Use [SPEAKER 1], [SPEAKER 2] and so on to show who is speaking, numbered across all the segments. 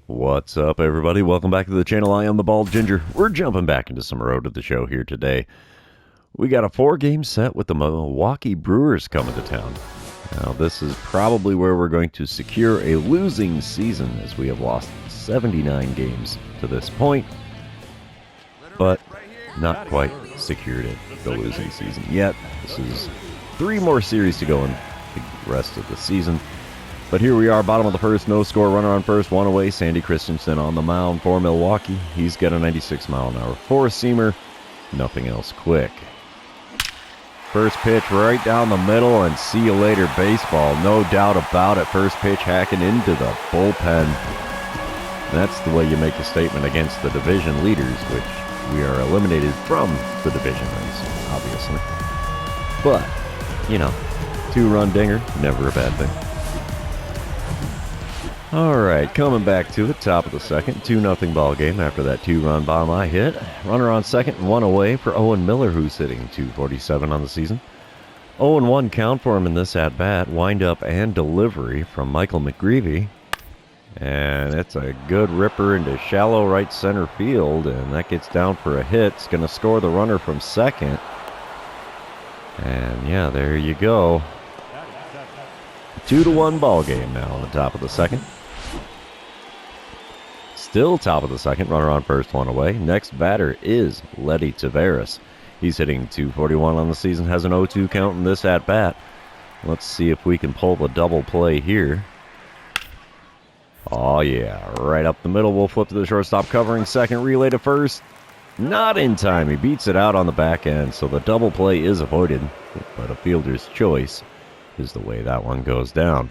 [SPEAKER 1] What's up, everybody? Welcome back to the channel. I am the Bald Ginger. We're jumping back into some road to the show here today. We got a 4-game set with the Milwaukee Brewers coming to town. Now, this is probably where we're going to secure a losing season, as we have lost 79 games to this point, but not quite secured the losing season yet. This is 3 more series to go in the rest of the season. But here we are, bottom of the first, no score, runner on first, one away. Sandy Christensen on the mound for Milwaukee. He's got a 96-mile-an-hour four-seamer, nothing else quick. First pitch right down the middle, and see you later baseball. No doubt about it. First pitch hacking into the bullpen. That's the way you make a statement against the division leaders, which we are eliminated from the division race, obviously. But, you know, 2-run dinger, never a bad thing. Alright, coming back to it, top of the second, 2-0 ball game after that 2-run bomb I hit. Runner on second and one away for Owen Miller, who's hitting .247 on the season. 0-1 count for him in this at-bat, wind-up and delivery from Michael McGreevy. And it's a good ripper into shallow right center field, and that gets down for a hit. It's going to score the runner from second. And yeah, there you go. 2-1 ball game now on the top of the second. Still top of the second, runner on first, one away. Next batter is Letty Taveras. He's hitting .241 on the season, has an 0-2 count in this at-bat. Let's see if we can pull the double play here. Oh yeah, right up the middle. We'll flip to the shortstop, covering second, relay to first. Not in time. He beats it out on the back end, so the double play is avoided, but a fielder's choice is the way that one goes down.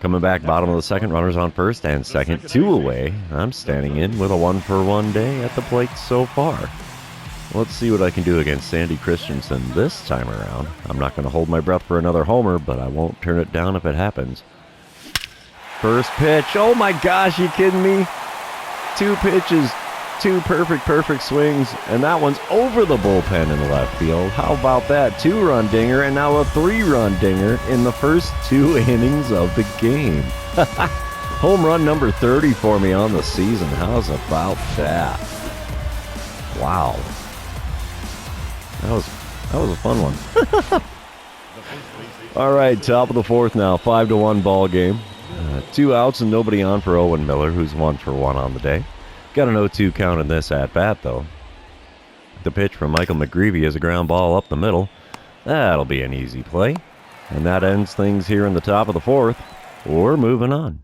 [SPEAKER 1] Coming back, bottom of the second, runners on first and second, 2 away. I'm standing in with a 1-for-1 day at the plate so far. Let's see what I can do against Sandy Christensen this time around. I'm not going to hold my breath for another homer, but I won't turn it down if it happens. First pitch. Oh my gosh, you kidding me? 2 pitches, 2 perfect swings, and that one's over the bullpen in left field. How about that? 2-run dinger, and now a 3-run dinger in the first 2 innings of the game. Home run number 30 for me on the season. How's about that? Wow. That was a fun one. All right, top of the fourth now, 5-1 ball game. 2 outs and nobody on for Owen Miller, who's 1-for-1 on the day. Got an 0-2 count in this at-bat, though. The pitch from Michael McGreevy is a ground ball up the middle. That'll be an easy play. And that ends things here in the top of the fourth. We're moving on.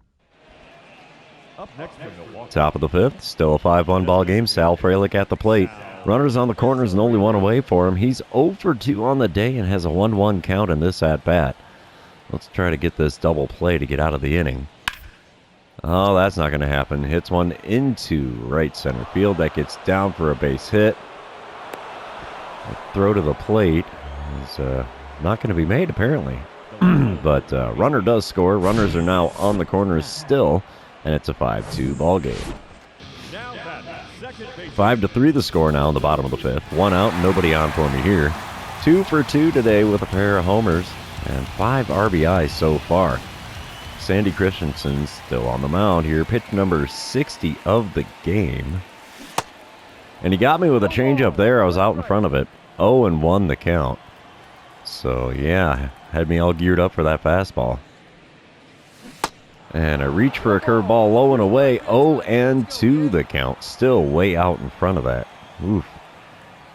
[SPEAKER 1] Top of the fifth, still a 5-1 ball game. Sal Frelick at the plate. Runners on the corners and only 1 away for him. He's 0-for-2 on the day and has a 1-1 count in this at-bat. Let's try to get this double play to get out of the inning. Oh, that's not going to happen. Hits one into right center field. That gets down for a base hit. A throw to the plate is not going to be made, apparently. But runner does score. Runners are now on the corners still, and it's a 5-2 ball game. 5-3 the score now in the bottom of the fifth. 1 out, nobody on for me here. 2-for-2 today with a pair of homers and 5 RBIs so far. Sandy Christensen's still on the mound here. Pitch number 60 of the game. And he got me with a changeup there. I was out in front of it. 0-1 the count. So, yeah, had me all geared up for that fastball. And a reach for a curveball low and away. 0-2 the count. Still way out in front of that. Oof.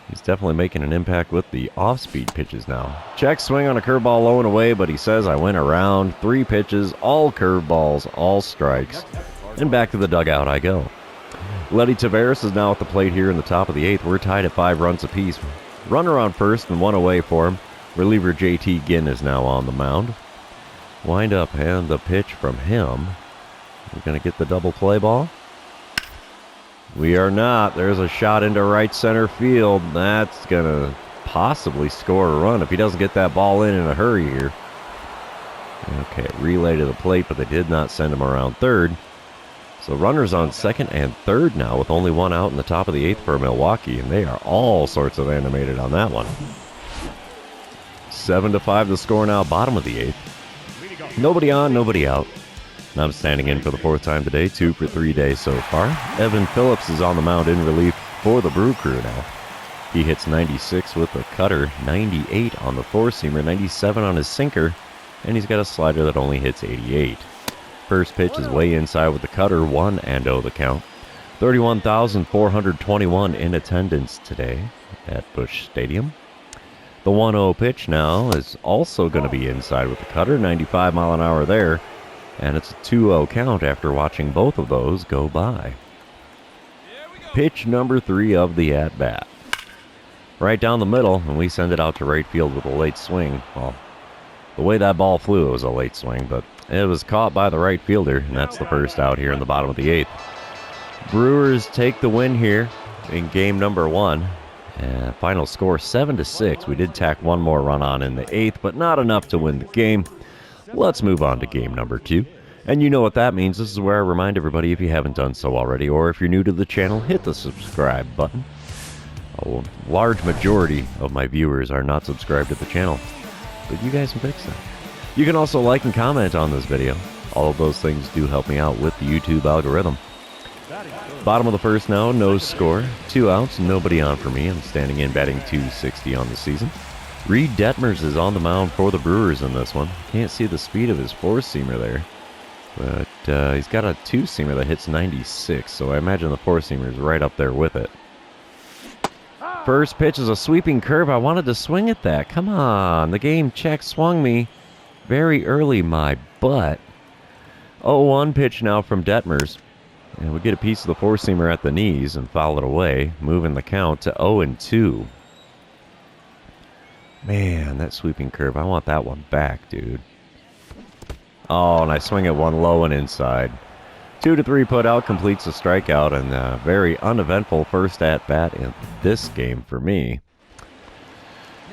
[SPEAKER 1] He's definitely making an impact with the off-speed pitches now. Check swing on a curveball low and away, but he says I went around. 3 pitches, all curveballs, all strikes. And back to the dugout I go. Letty Taveras is now at the plate here in the top of the 8th. We're tied at 5 runs apiece. Runner on first and 1 away for him. Reliever J.T. Ginn is now on the mound. Wind up and the pitch from him. We're going to get the double play ball. We are not. There's a shot into right center field. That's going to possibly score a run if he doesn't get that ball in a hurry here. Okay, relay to the plate, but they did not send him around third. So runners on second and third now with only 1 out in the top of the 8th for Milwaukee, and they are all sorts of animated on that one. 7-5 the score now, bottom of the 8th. Nobody on, nobody out. And I'm standing in for the 4th time today, 2 for 3 days so far. Evan Phillips is on the mound in relief for the Brew Crew now. He hits 96 with the cutter, 98 on the four-seamer, 97 on his sinker, and he's got a slider that only hits 88. First pitch is way inside with the cutter, 1-0 the count. 31,421 in attendance today at Busch Stadium. The 1-0 pitch now is also going to be inside with the cutter, 95 mile an hour there. And it's a 2-0 count after watching both of those go by. Pitch number 3 of the at-bat. Right down the middle, and we send it out to right field with a late swing. Well, the way that ball flew, it was a late swing, but it was caught by the right fielder, and that's the first out here in the bottom of the 8th. Brewers take the win here in game number 1. Final score 7-6. We did tack one more run on in the 8th, but not enough to win the game. Let's move on to game number 2. And you know what that means. This is where I remind everybody, if you haven't done so already, or if you're new to the channel, hit the subscribe button. A large majority of my viewers are not subscribed to the channel, but you guys can fix that. You can also like and comment on this video. All of those things do help me out with the YouTube algorithm. Bottom of the 1st now, no score. 2 outs, nobody on for me. I'm standing in batting .260 on the season. Reed Detmers is on the mound for the Brewers in this one. Can't see the speed of his four-seamer there. But he's got a two-seamer that hits 96, so I imagine the four-seamer is right up there with it. First pitch is a sweeping curve. I wanted to swing at that. Come on. The game check swung me very early, my butt. 0-1 pitch now from Detmers. And we get a piece of the four-seamer at the knees and foul it away, moving the count to 0-2. Man, that sweeping curve. I want that one back, dude. Oh, and I swing at one low and inside. 2-3 put out completes a strikeout, and a very uneventful first at-bat in this game for me.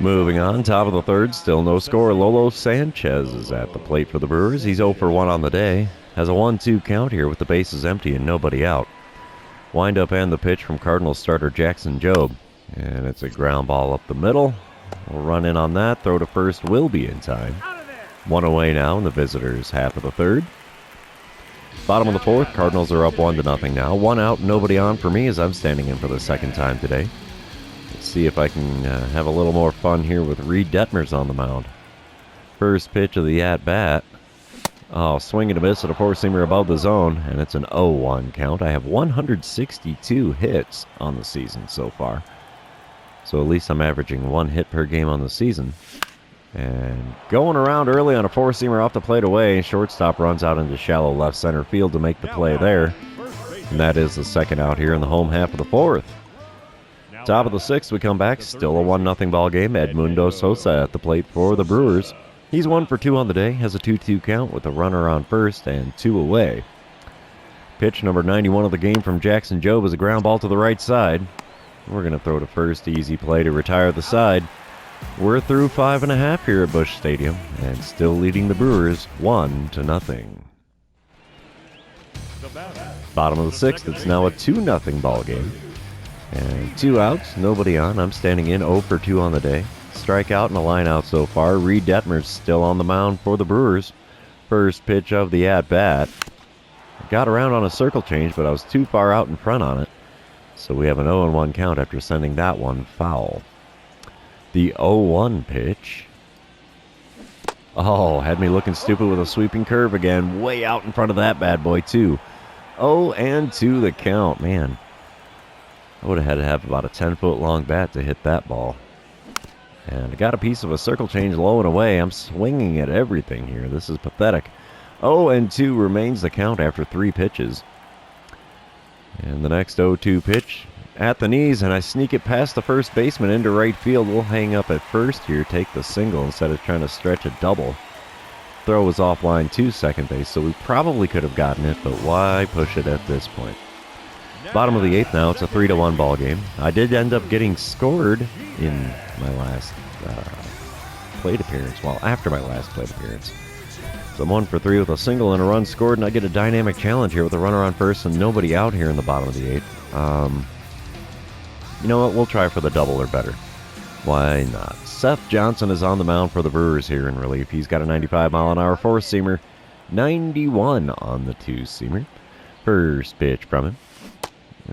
[SPEAKER 1] Moving on, top of the 3rd, still no score. Lolo Sanchez is at the plate for the Brewers. He's 0 for 1 on the day. Has a 1-2 count here with the bases empty and nobody out. Wind-up and the pitch from Cardinals starter Jackson Jobe. And it's a ground ball up the middle. We'll run in on that. Throw to first will be in time. 1 away now in the visitors' half of the 3rd. Bottom of the 4th, Cardinals are up 1-0 now. 1 out, nobody on for me as I'm standing in for the 2nd time today. Let's see if I can have a little more fun here with Reed Detmers on the mound. First pitch of the at-bat. Oh, swing and a miss at a four-seamer above the zone, and it's an 0-1 count. I have 162 hits on the season so far. So at least I'm averaging 1 hit per game on the season. And going around early on a four-seamer off the plate away, shortstop runs out into shallow left center field to make the play there. And that is the 2nd out here in the home half of the 4th. Top of the 6th, we come back. Still a 1-0 ball game. Edmundo Sosa at the plate for the Brewers. He's 1 for 2 on the day. Has a 2-2 count with a runner on first and 2 away. Pitch number 91 of the game from Jackson Jobe is a ground ball to the right side. We're going to throw to first. Easy play to retire the side. We're through 5.5 here at Busch Stadium and still leading the Brewers 1-0. Bottom of the 6th, it's now a 2-0 ball game. And 2 outs, nobody on. I'm standing in 0 for 2 on the day. Strikeout and a line out so far. Reed Detmers still on the mound for the Brewers. First pitch of the at-bat. Got around on a circle change, but I was too far out in front on it. So we have an 0-1 count after sending that one foul. The 0-1 pitch. Oh, had me looking stupid with a sweeping curve again. Way out in front of that bad boy, too. 0-2 the count. Man, I would have had to have about a 10-foot long bat to hit that ball. And I got a piece of a circle change low and away. I'm swinging at everything here. This is pathetic. 0-2 remains the count after 3 pitches. And the next 0-2 pitch at the knees, and I sneak it past the first baseman into right field. We'll hang up at first here, take the single instead of trying to stretch a double. Throw was offline to second base, so we probably could have gotten it, but why push it at this point? Bottom of the 8th now, it's a 3-1 ball game. I did end up getting scored in my last plate appearance, well, after my last plate appearance. So I'm 1 for 3 with a single and a run scored, and I get a dynamic challenge here with a runner on first and nobody out here in the bottom of the 8th. You know what? We'll try for the double or better. Why not? Seth Johnson is on the mound for the Brewers here in relief. He's got a 95-mile-an-hour four-seamer. 91 on the two-seamer. First pitch from him.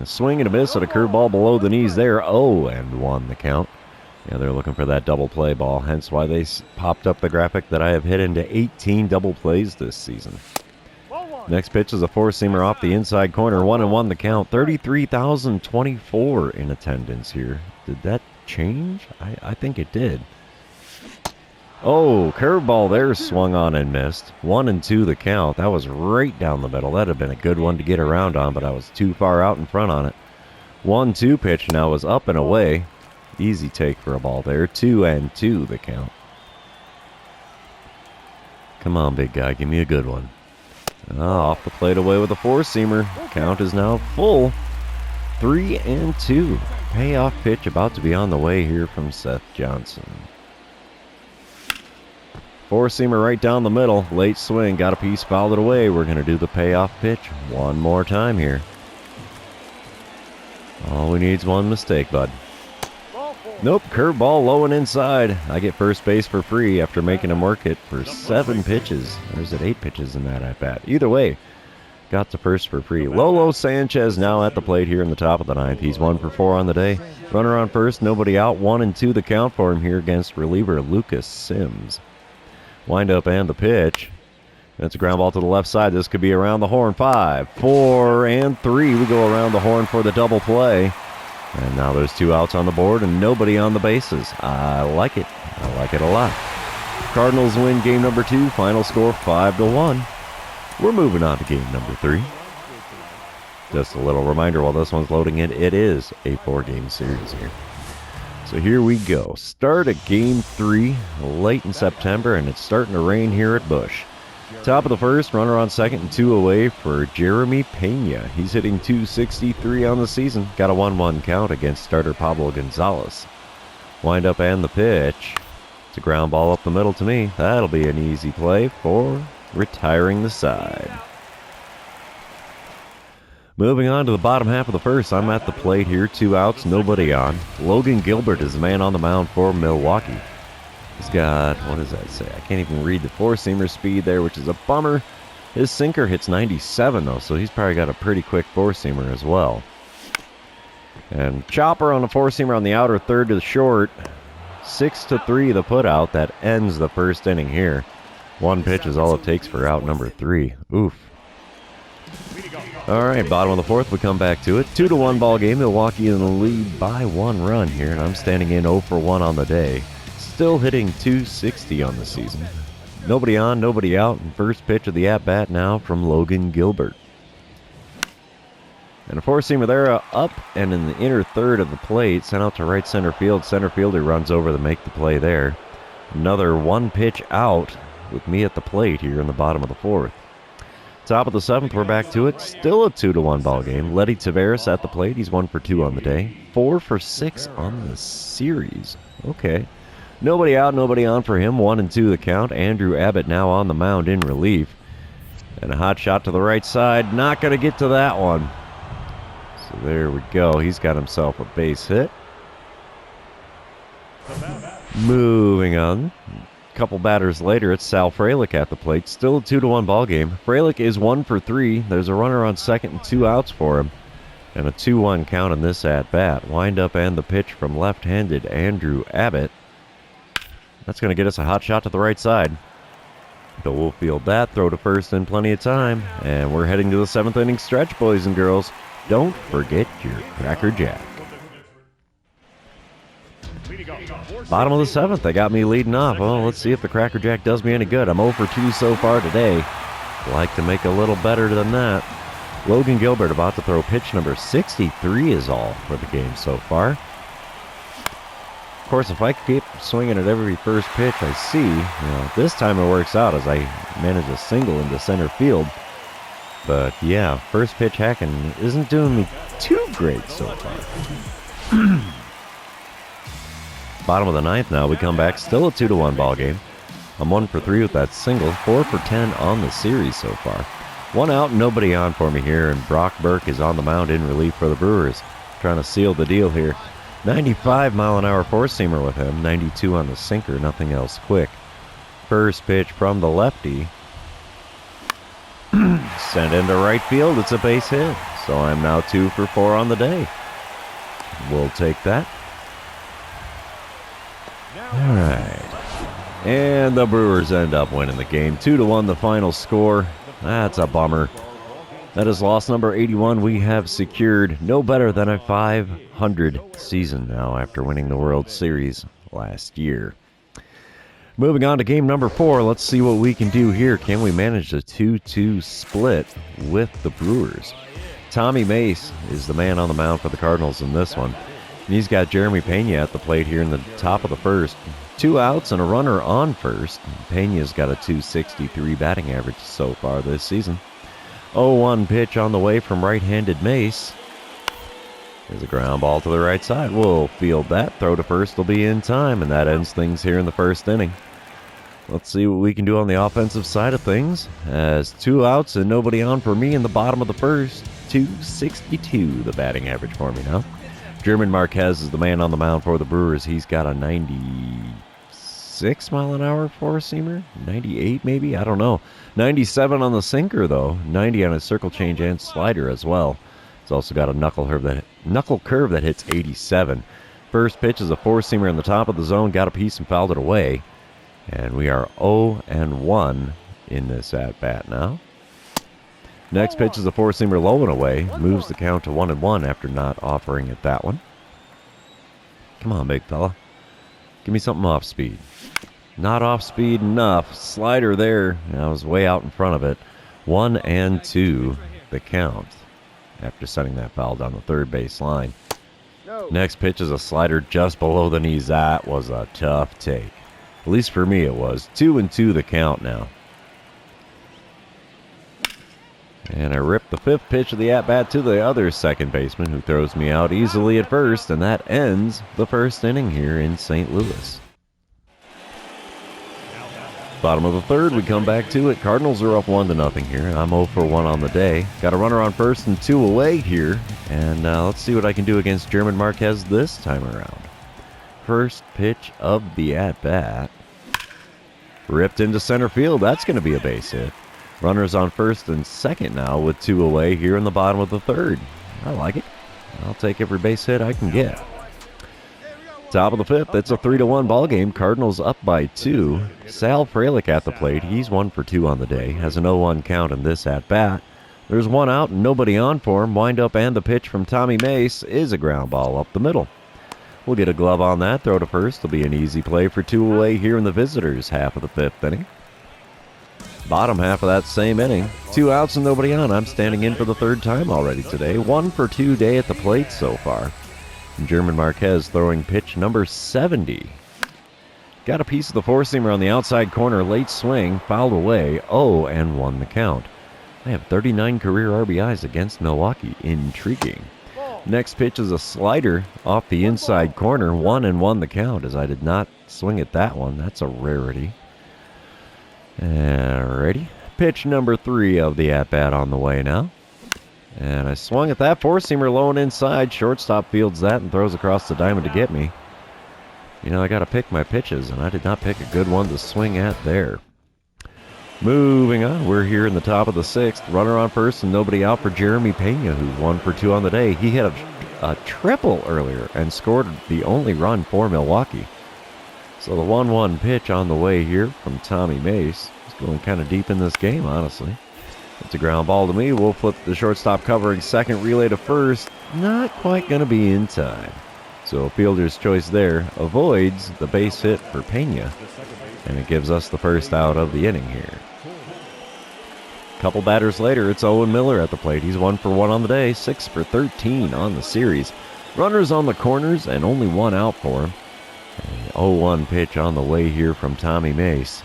[SPEAKER 1] A swing and a miss at a curveball below the knees there. 0-1 the count. Yeah, they're looking for that double play ball, hence why they popped up the graphic that I have hit into 18 double plays this season. Next pitch is a four-seamer off the inside corner. 1-1 the count. 33,024 in attendance here. Did that change? I think it did. Oh, curveball there, swung on and missed. 1-2 the count. That was right down the middle. That'd have been a good one to get around on, but I was too far out in front on it. 1-2 pitch now was up and away. Easy take for a ball there. 2-2 the count. Come on, big guy. Give me a good one. Off the plate away with a four-seamer. Count is now full. 3-2. Payoff pitch about to be on the way here from Seth Johnson. Four-seamer right down the middle. Late swing. Got a piece, fouled it away. We're going to do the payoff pitch one more time here. All we need is one mistake, bud. Nope, curveball low and inside. I get first base for free after making him work it for 7 pitches. Or is it 8 pitches in that at bat? Either way, got to first for free. Lolo Sanchez now at the plate here in the top of the ninth. He's 1 for 4 on the day. Runner on first, nobody out. 1-2 the count for him here against reliever Lucas Sims. Wind up and the pitch. That's a ground ball to the left side. This could be around the horn. 5, 4, and 3. We go around the horn for the double play. And now there's 2 outs on the board and nobody on the bases. I like it. I like it a lot. Cardinals win game number 2. Final score 5-1. We're moving on to game number 3. Just a little reminder while this one's loading in, it is a 4-game series here. So here we go. Start at game 3 late in September, and it's starting to rain here at Busch. Top of the first, runner on second and 2 away for Jeremy Pena. He's hitting .263 on the season. Got a 1-1 count against starter Pablo Gonzalez. Wind up and the pitch. It's a ground ball up the middle to me. That'll be an easy play for retiring the side. Moving on to the bottom half of the first, I'm at the plate here. 2 outs, nobody on. Logan Gilbert is the man on the mound for Milwaukee. He's got, what does that say? I can't even read the four-seamer speed there, which is a bummer. His sinker hits 97, though, so he's probably got a pretty quick four-seamer as well. And chopper on a four-seamer on the outer third to the short. 6-3 the put-out. That ends the first inning here. 1 pitch is all it takes for out number 3. Oof. All right, bottom of the fourth, we come back to it. 2-1 ball game. Milwaukee in the lead by 1 run here, and I'm standing in 0 for 1 on the day. Still hitting .260 on the season. Nobody on, nobody out. And first pitch of the at-bat now from Logan Gilbert. And a four-seamer there up and in the inner third of the plate. Sent out to right center field. Center fielder runs over to make the play there. Another 1 pitch out with me at the plate here in the bottom of the fourth. Top of the seventh, we're back to it. Still a 2-1 ball game. Letty Taveras at the plate. He's 1 for 2 on the day. 4 for 6 on the series. Okay. Nobody out, nobody on for him. 1-2 the count. Andrew Abbott now on the mound in relief. And a hot shot to the right side. Not going to get to that one. So there we go. He's got himself a base hit. Moving on. A couple batters later, it's Sal Frelick at the plate. Still a 2-1 ball game. Frelick is 1 for 3. There's a runner on second and 2 outs for him. And a 2-1 count in this at-bat. Wind up and the pitch from left-handed Andrew Abbott. That's going to get us a hot shot to the right side. But we'll field that, throw to first in plenty of time. And we're heading to the 7th inning stretch, boys and girls. Don't forget your Cracker Jack. Bottom of the 7th, they got me leading off. Well, let's see if the Cracker Jack does me any good. I'm 0 for 2 so far today. I'd like to make a little better than that. Logan Gilbert about to throw pitch number 63 is all for the game so far. Of course, if I keep swinging at every first pitch I see, this time it works out as I manage a single into center field. But yeah, first pitch hacking isn't doing me too great so far. Bottom of the 9th now, we come back, still a 2-1 ball game. I'm 1 for 3 with that single, 4 for 10 on the series so far. 1 out, nobody on for me here, and Brock Burke is on the mound in relief for the Brewers. Trying to seal the deal here. 95-mile-an-hour four-seamer with him, 92 on the sinker, nothing else quick. First pitch from the lefty. Sent into right field. It's a base hit. So I'm now 2 for 4 on the day. We'll take that. All right. And the Brewers end up winning the game. 2-1 the final score. That's a bummer. That is loss number 81. We have secured no better than a 500 season now after winning the World Series last year. Moving on to game number 4, let's see what we can do here. Can we manage a 2-2 split with the Brewers? Tommy Mace is the man on the mound for the Cardinals in this one. And he's got Jeremy Pena at the plate here in the top of the first. 2 outs and a runner on first. Pena's got a .263 batting average so far this season. 0-1 pitch on the way from right-handed Mace. There's a ground ball to the right side. We'll field that. Throw to first will be in time, and that ends things here in the first inning. Let's see what we can do on the offensive side of things. As 2 outs and nobody on for me in the bottom of the first. .262 the batting average for me now. German Marquez is the man on the mound for the Brewers. He's got a 96 mile an hour four-seamer? 98 maybe? I don't know. 97 on the sinker though. 90 on his circle change and slider as well. He's also got a knuckle curve that hits 87. First pitch is a four-seamer in the top of the zone. Got a piece and fouled it away. And we are 0-1 in this at-bat now. Next pitch is a four-seamer low and away. Moves the count to 1-1 after not offering it that one. Come on, big fella. Give me something off speed. Not off speed enough. Slider there. I was way out in front of it. 1-2 the count after setting that foul down the third base line. Next pitch is a slider just below the knees. That was a tough take. At least for me it was. 2-2 the count now. And I ripped the fifth pitch of the at-bat to the other second baseman who throws me out easily at first, and that ends the first inning here in St. Louis. Bottom of the third, we come back to it. Cardinals are up 1-0 here. I'm 0 for 1 on the day. Got a runner on first and 2 away here, and let's see what I can do against German Marquez this time around. First pitch of the at-bat. Ripped into center field. That's going to be a base hit. Runners on first and second now with 2 away here in the bottom of the third. I like it. I'll take every base hit I can get. Top of the fifth, it's a 3-1 ball game. Cardinals up by 2. Sal Frelick at the plate. He's 1 for 2 on the day. Has an 0-1 count in this at-bat. There's 1 out and nobody on for him. Wind-up and the pitch from Tommy Mace is a ground ball up the middle. We'll get a glove on that. Throw to first. It'll be an easy play for 2 away here in the visitors' half of the fifth inning. Bottom half of that same inning. 2 outs and nobody on. I'm standing in for the third time already today. 1 for 2 day at the plate so far. And German Marquez throwing pitch number 70. Got a piece of the four-seamer on the outside corner. Late swing. Fouled away. 0-1 the count. I have 39 career RBIs against Milwaukee. Intriguing. Next pitch is a slider off the inside corner. 1-1 the count as I did not swing at that one. That's a rarity. Alrighty. Pitch number 3 of the at-bat on the way now. And I swung at that four-seamer low and inside. Shortstop fields that and throws across the diamond to get me. You know, I got to pick my pitches, and I did not pick a good one to swing at there. Moving on, we're here in the top of the sixth. Runner on first and nobody out for Jeremy Pena, who's 1 for 2 on the day. He hit a triple earlier and scored the only run for Milwaukee. So the 1-1 pitch on the way here from Tommy Mace. He's going kind of deep in this game, honestly. It's a ground ball to me. We'll flip the shortstop covering second, relay to first. Not quite going to be in time. So a fielder's choice there avoids the base hit for Pena. And it gives us the first out of the inning here. Couple batters later, it's Owen Miller at the plate. He's 1 for 1 on the day, 6 for 13 on the series. Runners on the corners and only 1 out for him. An 0-1 pitch on the way here from Tommy Mace.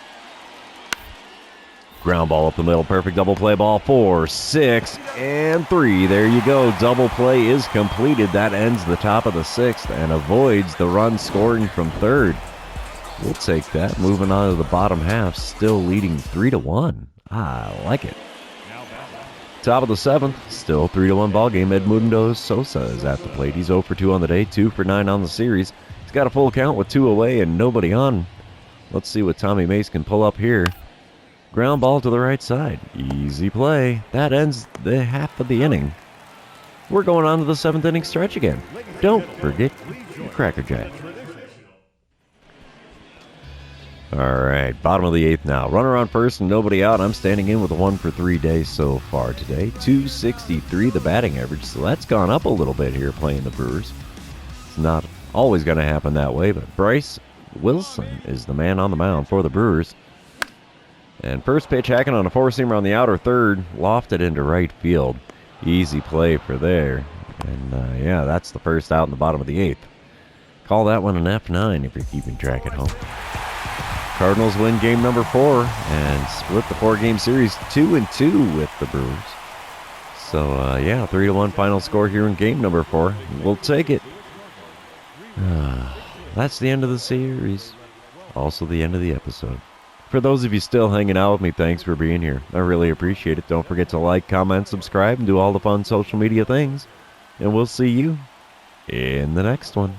[SPEAKER 1] Ground ball up the middle, perfect double play ball, 4, 6, and 3. There you go, double play is completed. That ends the top of the sixth and avoids the run scoring from third. We'll take that. Moving on to the bottom half, still leading 3-1. I like it. Top of the seventh, still 3-1 ball game. Edmundo Sosa is at the plate. He's 0 for 2 on the day, 2 for 9 on the series. He's got a full count with 2 away and nobody on. Let's see what Tommy Mace can pull up here. Ground ball to the right side. Easy play. That ends the half of the inning. We're going on to the 7th inning stretch again. Don't forget your Cracker Jack. All right, bottom of the 8th now. Runner on first and nobody out. I'm standing in with a 1 for 3 days so far today. 263 the batting average, so that's gone up a little bit here playing the Brewers. It's not always going to happen that way, but Bryce Wilson is the man on the mound for the Brewers. And first pitch hacking on a four-seamer on the outer third, lofted into right field. Easy play for there. And yeah, that's the first out in the bottom of the 8th. Call that one an F9 if you're keeping track at home. Cardinals win game number 4 and split the 4-game series 2-2 with the Brewers. So yeah, 3-1 final score here in game number 4. We'll take it. That's the end of the series. Also the end of the episode. For those of you still hanging out with me, thanks for being here. I really appreciate it. Don't forget to like, comment, subscribe, and do all the fun social media things. And we'll see you in the next one.